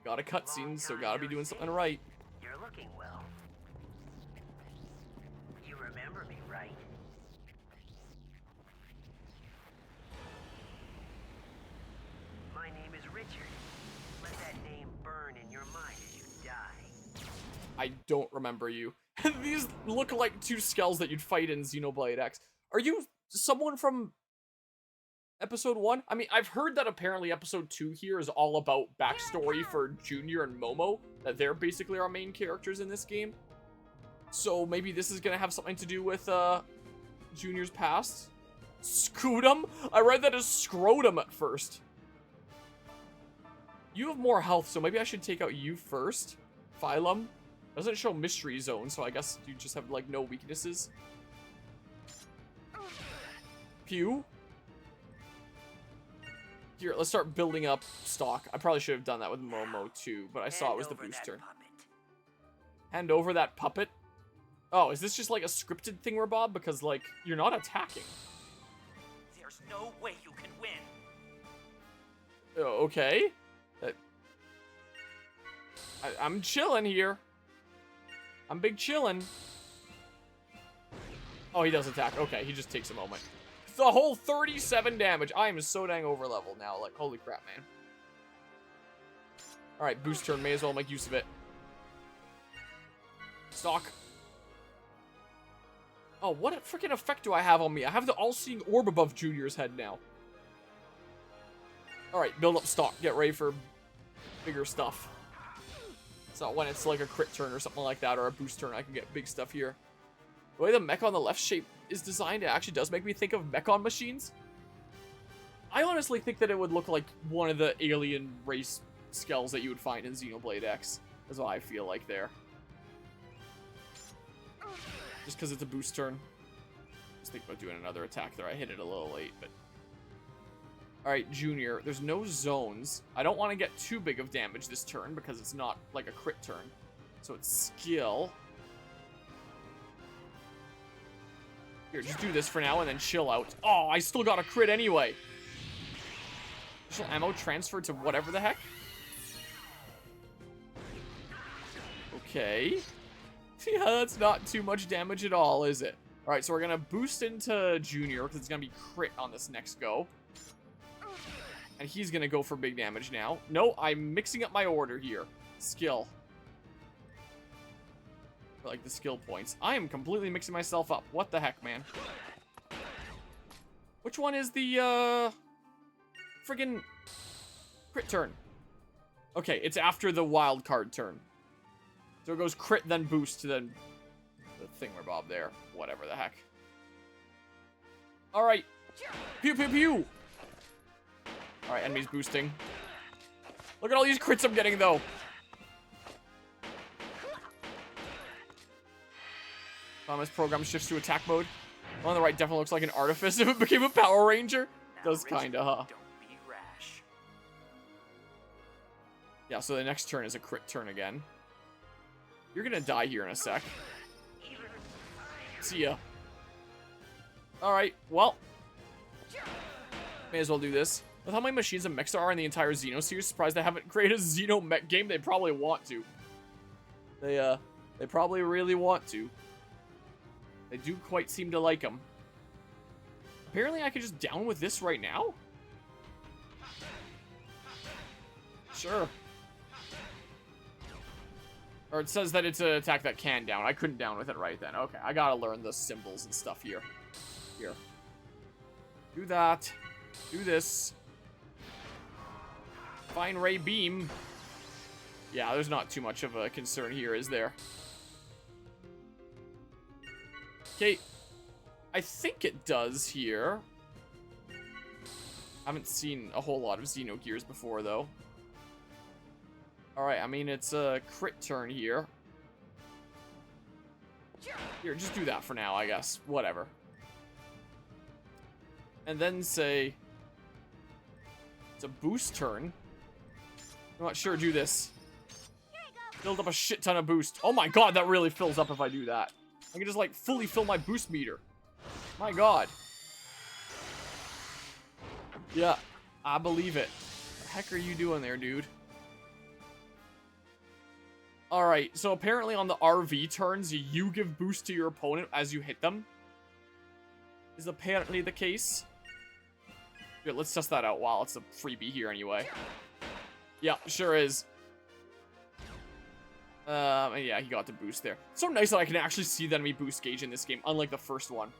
Got a cutscene, so gotta be doing something right. You're looking well. You remember me, right? My name is Richard. Let that name burn in your mind as you die. I don't remember you. These look like two skulls that you'd fight in Xenoblade X. Are you someone from episode 1? I mean, I've heard that apparently episode 2 here is all about backstory for Junior and Momo, that they're basically our main characters in this game. So maybe this is gonna have something to do with Junior's past. Scrotum? I read that as scrotum at first. You have more health, so maybe I should take out you first. Phylum. Doesn't show mystery zone, so I guess you just have like no weaknesses. Pew. Here, let's start building up stock. I probably should have done that with Momo too, but I saw it was the booster. Hand over that puppet. Oh, is this just like a scripted thing, Bob? Because like you're not attacking. There's no way you can win. Oh, okay. I'm chilling here. I'm big chillin'. Oh, he does attack. Okay, he just takes a moment. The whole 37 damage. I am so dang over level now. Like, holy crap, man. Alright, boost turn. May as well make use of it. Stock. Oh, what freaking effect do I have on me? I have the all-seeing orb above Junior's head now. Alright, build up stock. Get ready for bigger stuff. So when it's like a crit turn or something like that, or a boost turn, I can get big stuff here. The way the mech on the left shape is designed, it actually does make me think of mech-on machines. I honestly think that it would look like one of the alien race skulls that you would find in Xenoblade X. That's what I feel like there. Just because it's a boost turn. Just think about doing another attack there. I hit it a little late, but... Alright, Junior. There's no zones. I don't want to get too big of damage this turn because it's not like a crit turn. So it's skill. Here, just do this for now and then chill out. Oh, I still got a crit anyway. Additional ammo transferred to whatever the heck. Okay. Yeah, that's not too much damage at all, is it? Alright, so we're going to boost into Junior because it's going to be crit on this next go. And he's going to go for big damage now. No, I'm mixing up my order here. Skill. Like the skill points. I am completely mixing myself up. What the heck, man? Which one is the, friggin' crit turn? Okay, it's after the wild card turn. So it goes crit, then boost, then the thingamabob there. Whatever the heck. Alright. Pew, pew, pew! Alright, enemies boosting. Look at all these crits I'm getting, though. This program shifts to attack mode. One on the right definitely looks like an artifice if it became a Power Ranger. Does kinda, huh? Don't be rash. Yeah, so the next turn is a crit turn again. You're gonna die here in a sec. See ya. Alright, well. May as well do this. With how many machines and mechs there are in the entire Xeno series, surprised they haven't created a Xeno mech game. They probably want to. They probably really want to. They do quite seem to like them. Apparently I could just down with this right now? Sure. Or it says that it's an attack that can down. I couldn't down with it right then. Okay, I gotta learn the symbols and stuff here. Here. Do that. Do this. Fine ray beam. Yeah, there's not too much of a concern here, is there? Okay. I think it does here. I haven't seen a whole lot of Xenogears before, though. Alright, I mean, it's a crit turn here. Here, just do that for now, I guess. Whatever. And then say... It's a boost turn. I'm not sure, do this. Build up a shit ton of boost. Oh my god, that really fills up if I do that. I can just, like, fully fill my boost meter. My god. Yeah, I believe it. What the heck are you doing there, dude? Alright, so apparently on the RV turns, you give boost to your opponent as you hit them. Is apparently the case. Here, let's test that out while it's a freebie here anyway. Yeah, sure is. And yeah, he got the boost there. So nice that I can actually see the enemy boost gauge in this game, unlike the first one.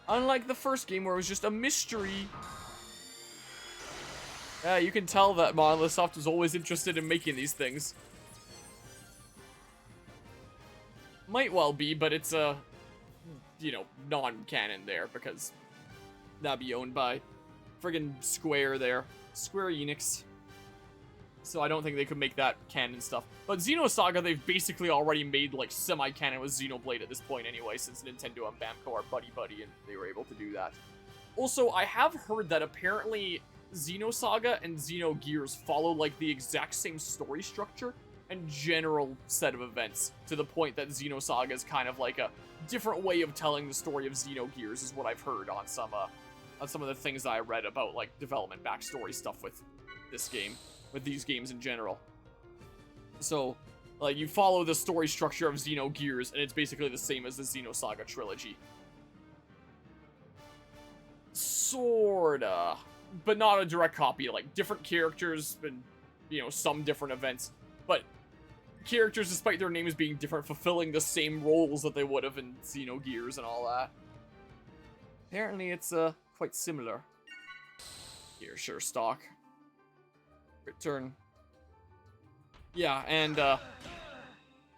Unlike the first game where it was just a mystery. Yeah, you can tell that Monolith Soft was always interested in making these things. Might well be, but it's a, you know, non-canon there, because that'd be owned by friggin' Square there. Square Enix. So I don't think they could make that canon stuff. But Xenosaga, they've basically already made, like, semi-canon with Xenoblade at this point anyway, since Nintendo and Namco are buddy-buddy, and they were able to do that. Also, I have heard that apparently Xenosaga and Xenogears follow, like, the exact same story structure and general set of events, to the point that Xenosaga is kind of like a different way of telling the story of Xenogears, is what I've heard on some of the things that I read about, like, development backstory stuff with this game. With these games in general. So, like, you follow the story structure of Xenogears, and it's basically the same as the Xenosaga trilogy. Sorta. But not a direct copy. Like, different characters and, you know, some different events. But characters, despite their names being different, fulfilling the same roles that they would have in Xenogears and all that. Apparently, it's, quite similar. Here, sure, stock. Return. Yeah, and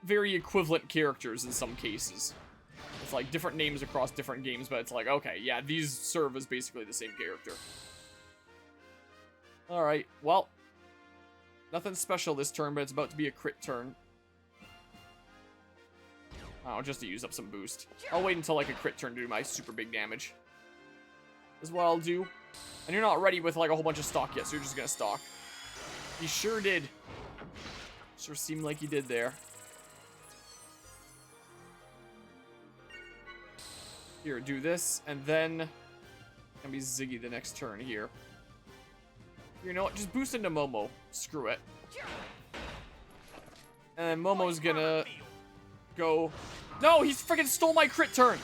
very equivalent characters in some cases. It's like different names across different games, but it's like, okay, yeah, these serve as basically the same character. Alright, well, nothing special this turn, but it's about to be a crit turn. Oh, just to use up some boost. I'll wait until like a crit turn to do my super big damage. Is what I'll do. And you're not ready with like a whole bunch of stock yet, so you're just gonna stock. He sure did. Sure seemed like he did there. Here, do this, and then gonna be Ziggy the next turn here. You know what? Just boost into Momo. Screw it. And then Momo's gonna go. No, he's freaking stole my crit turn.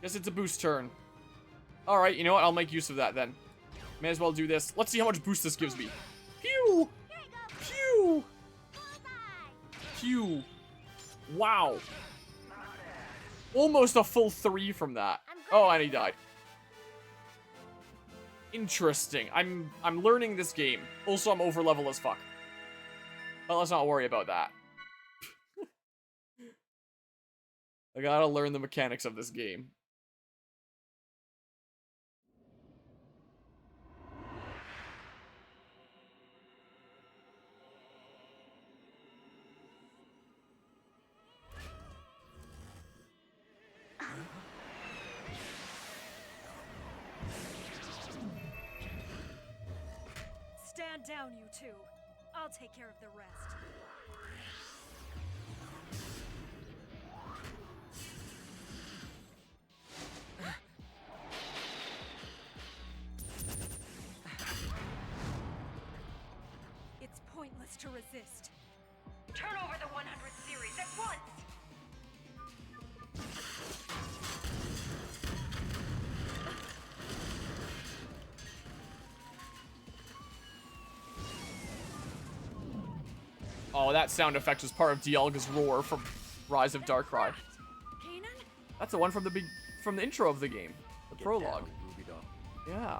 Guess it's a boost turn. Alright, you know what? I'll make use of that then. May as well do this. Let's see how much boost this gives me. Pew! Pew! Pew! Wow. Almost a full 3 from that. Oh, and he died. Interesting. I'm learning this game. Also, I'm over level as fuck. But let's not worry about that. I gotta learn the mechanics of this game. Stand down, you two. I'll take care of the rest. It's pointless to resist. Turn over the 100 series at once! Oh, that sound effect was part of Dialga's roar from Rise of Darkrai. Kanan? That's the one from the intro of the game, the prologue. Yeah.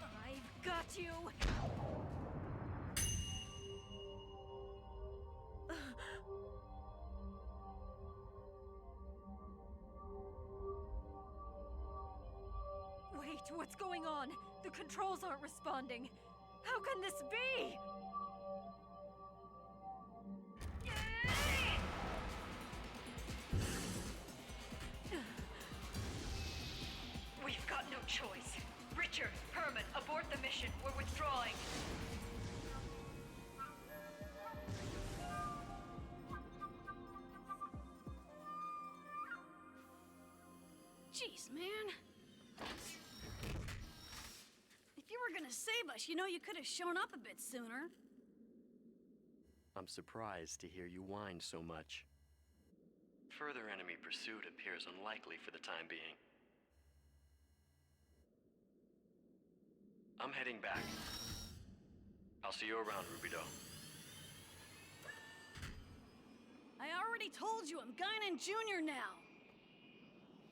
I've got you. Wait, what's going on? The controls aren't responding. How can this be? We've got no choice. Richard Richard, Herman, abort the mission. We're withdrawing. Jeez, man. If you were gonna save us, you know you could have shown up a bit sooner. I'm surprised to hear you whine so much. Further enemy pursuit appears unlikely for the time being. I'm heading back. I'll see you around, Rubido. I already told you I'm Guinan Jr. now.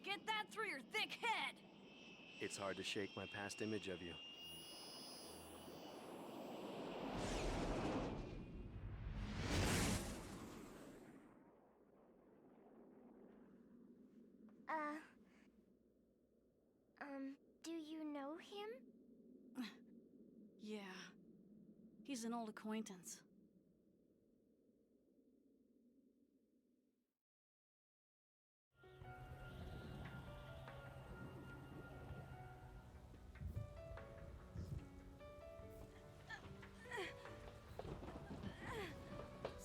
Get that through your thick head. It's hard to shake my past image of you. Do you know him? Yeah. He's an old acquaintance.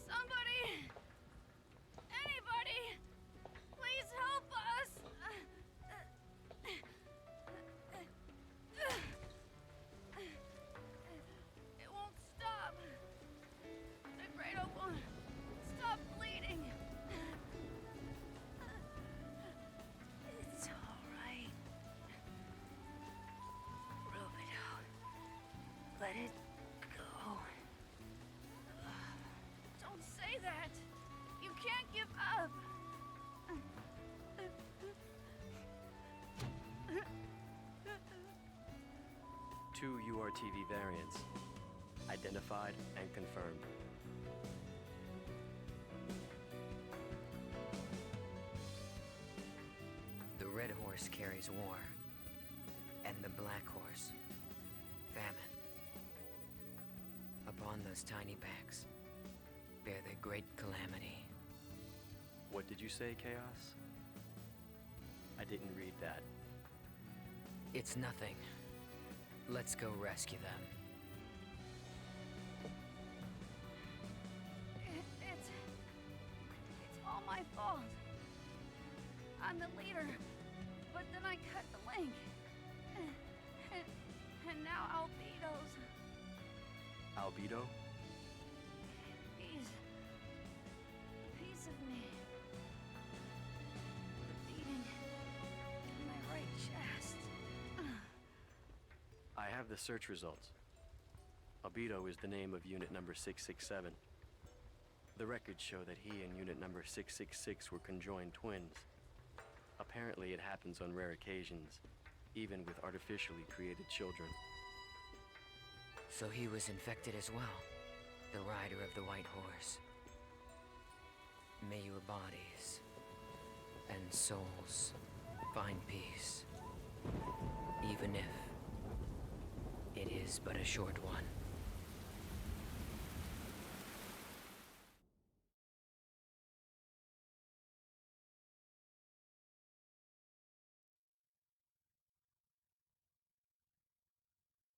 Somebody! Anybody! Please help us! It won't stop. The cradle won't stop bleeding. It's all right. Rubido, let it go. Don't say that. You can't give up. Two URTV variants. Identified and confirmed. The red horse carries war, and the black horse, famine. Upon those tiny backs, bear the great calamity. What did you say, Chaos? I didn't read that. It's nothing. Let's go rescue them. It's all my fault. I'm the leader, but then I cut the link. And now Albedo's. Albedo? He's a piece of me. The beating in my right chest. I have the search results. Albedo is the name of unit number 667. The records show that he and unit number 666 were conjoined twins. Apparently it happens on rare occasions, even with artificially created children. So he was infected as well, the rider of the white horse. May your bodies and souls find peace, even if it is but a short one.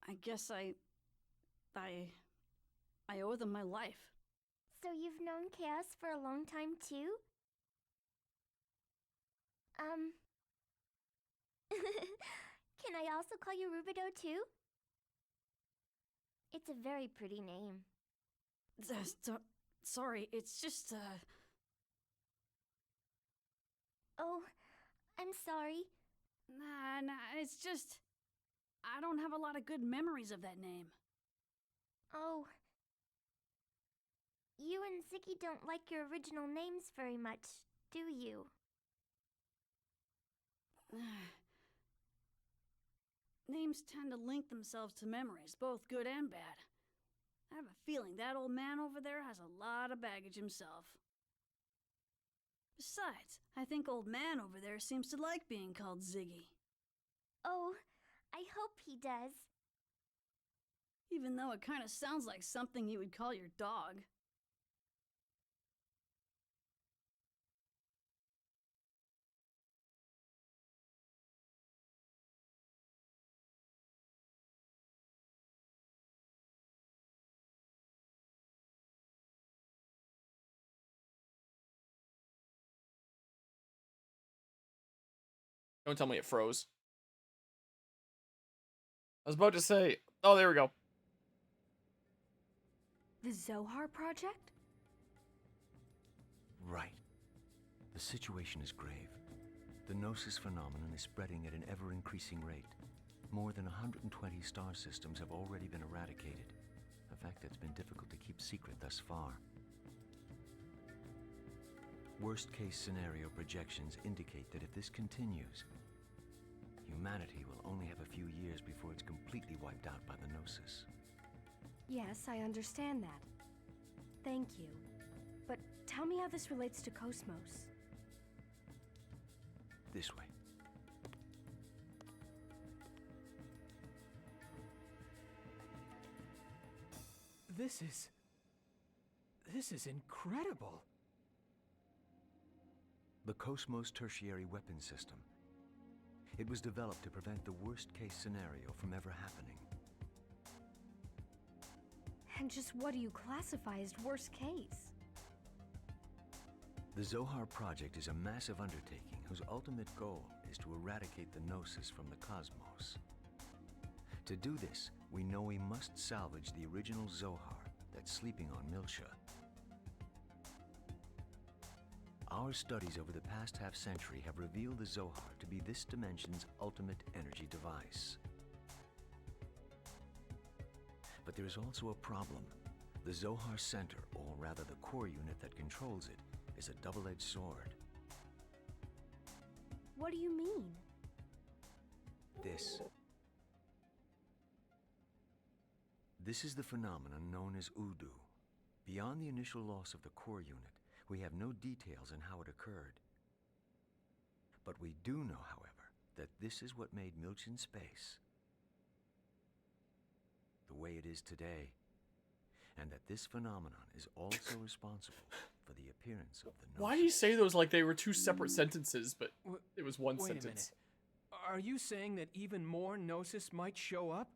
I guess I owe them my life. So you've known Chaos for a long time too? Can I also call you Rubido too? It's a very pretty name. Sorry, it's just, Oh, I'm sorry. Nah, it's just... I don't have a lot of good memories of that name. Oh. You and Ziggy don't like your original names very much, do you? Names tend to link themselves to memories, both good and bad. I have a feeling that old man over there has a lot of baggage himself. Besides, I think old man over there seems to like being called Ziggy. Oh, I hope he does. Even though it kind of sounds like something you would call your dog. Don't tell me it froze. I was about to say, oh, there we go. The Zohar Project? Right. The situation is grave. The Gnosis phenomenon is spreading at an ever-increasing rate. More than 120 star systems have already been eradicated, a fact that's been difficult to keep secret thus far. Worst-case scenario projections indicate that if this continues, humanity will only have a few years before it's completely wiped out by the Gnosis. Yes, I understand that. Thank you. But tell me how this relates to Cosmos. This way. This is incredible. The Cosmos Tertiary Weapon System. It was developed to prevent the worst-case scenario from ever happening. And just what do you classify as worst case? The Zohar Project is a massive undertaking whose ultimate goal is to eradicate the Gnosis from the cosmos. To do this, we know we must salvage the original Zohar that's sleeping on Milsha. Our studies over the past half-century have revealed the Zohar to be this dimension's ultimate energy device. But there is also a problem. The Zohar Center, or rather the core unit that controls it, is a double-edged sword. What do you mean? This is the phenomenon known as Udu. Beyond the initial loss of the core unit, we have no details on how it occurred. But we do know, however, that this is what made Milchan space the way it is today, and that this phenomenon is also responsible for the appearance of the Gnosis. Why do you say those like they were two separate sentences, but it was one Wait sentence? a minute. Are you saying that even more Gnosis might show up?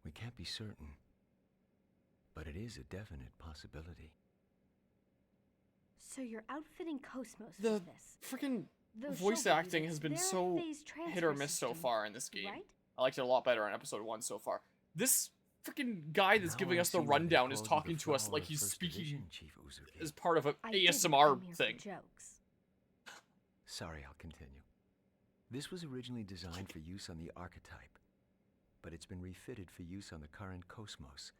We can't be certain, but it is a definite possibility. So you're outfitting Cosmos for The this? freaking Those voice shuttle acting has units, been they're a so phase hit or transfer miss so system, far in this game. right? I liked it a lot better in episode 1 so far. This freaking guy that's Now giving I us the see why they rundown is called you talking the to us flower like of he's First speaking Division, Chief Uzuki. as part of an I didn't ASMR come here for thing. jokes. Sorry, I'll continue. This was originally designed for use on the archetype, but it's been refitted for use on the current Cosmos.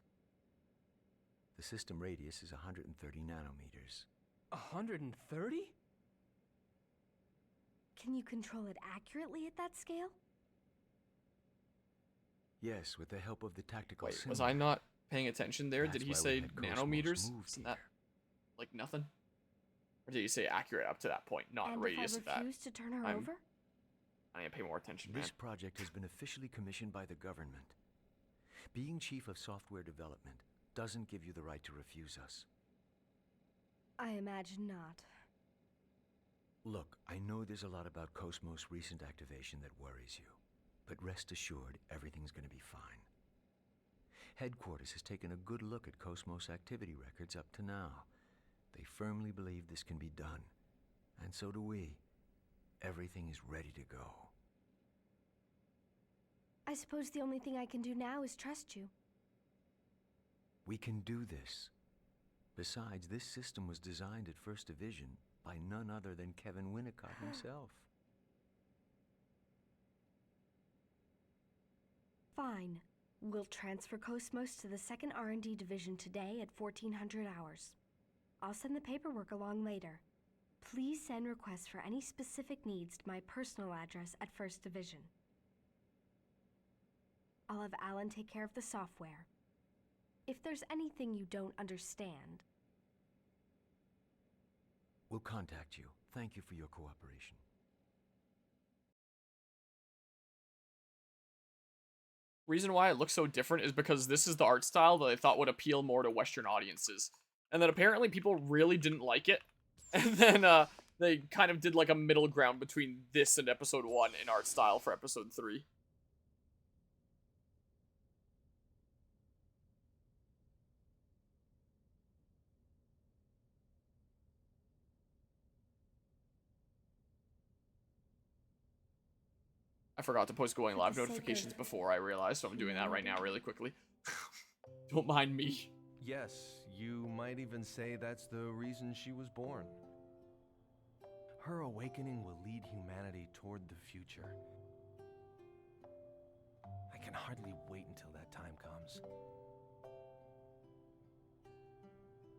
The system radius is 130 nanometers. 130? Can you control it accurately at that scale? Yes, with the help of the tactical Wait, was symbol. I not paying attention there? Did That's he why we say had Cosmos nanometers? moved Isn't that here. like nothing? Or did he say accurate up to that point, not And radius if of I that? refuse to turn her I'm- over? I need to pay more attention, man. This project has been officially commissioned by the government. Being chief of software development doesn't give you the right to refuse us. I imagine not. Look, I know there's a lot about Cosmos' recent activation that worries you, but rest assured everything's going to be fine. Headquarters has taken a good look at Cosmos activity records up to now. They firmly believe this can be done, and so do we. Everything is ready to go. I suppose the only thing I can do now is trust you. We can do this. Besides, this system was designed at First Division by none other than Kevin Winnicott himself. Fine. We'll transfer Cosmos to the 2nd R&D Division today at 1400 hours. I'll send the paperwork along later. Please send requests for any specific needs to my personal address at 1st Division. I'll have Alan take care of the software. If there's anything you don't understand... We'll contact you. Thank you for your cooperation. Reason why it looks so different is because this is the art style that I thought would appeal more to Western audiences. And then apparently people really didn't like it. And then they kind of did like a middle ground between this and episode 1 in art style for episode 3. I forgot to post going For live the sake notifications of before I realized, so I'm doing that right now really quickly. Don't mind me. Yes, you might even say that's the reason she was born. Her awakening will lead humanity toward the future. I can hardly wait until that time comes.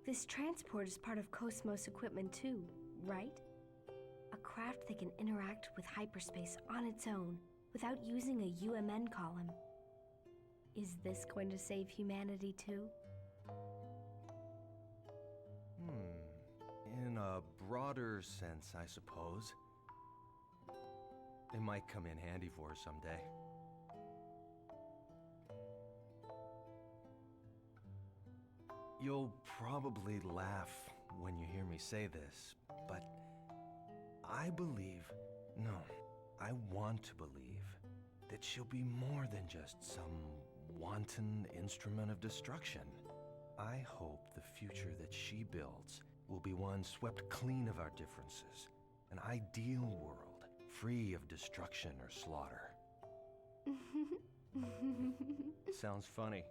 This transport is part of Cosmos equipment too, right? A craft that can interact with hyperspace on its own without using a UMN column. Is this going to save humanity too? In a broader sense, I suppose. It might come in handy for her someday. You'll probably laugh when you hear me say this, but I believe, no, I want to believe that she'll be more than just some wanton instrument of destruction. I hope the future that she builds will be one swept clean of our differences, an ideal world, free of destruction or slaughter. Sounds funny,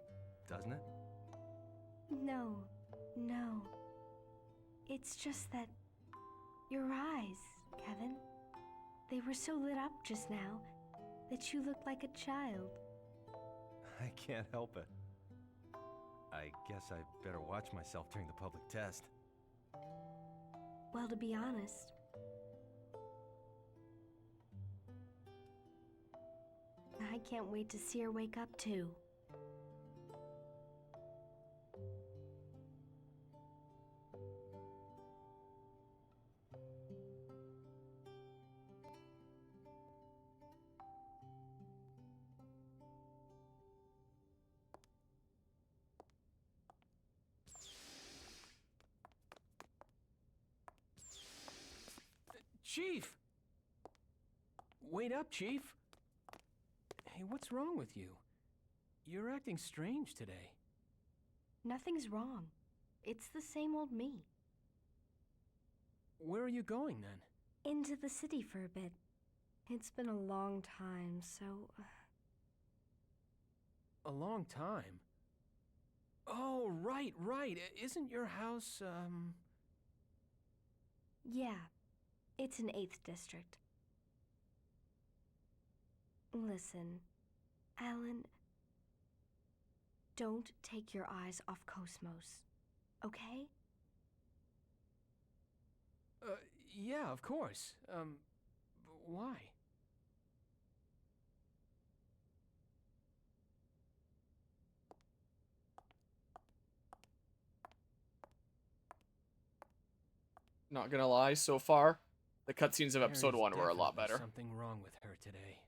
doesn't it? No, no. It's just that your eyes, Kevin, they were so lit up just now that you looked like a child. I can't help it. I guess I better watch myself during the public test. Well, to be honest, I can't wait to see her wake up too. Chief! Wait up, Chief. Hey, what's wrong with you? You're acting strange today. Nothing's wrong. It's the same old me. Where are you going then? Into the city for a bit. It's been a long time, so... A long time? Oh, right. Isn't your house, Yeah, it's in 8th District. Listen, Alan, don't take your eyes off Cosmos, okay? Yeah, of course. Why? Not gonna lie, so far, the cutscenes of There episode is 1 were a lot definitely better. Something wrong with her today.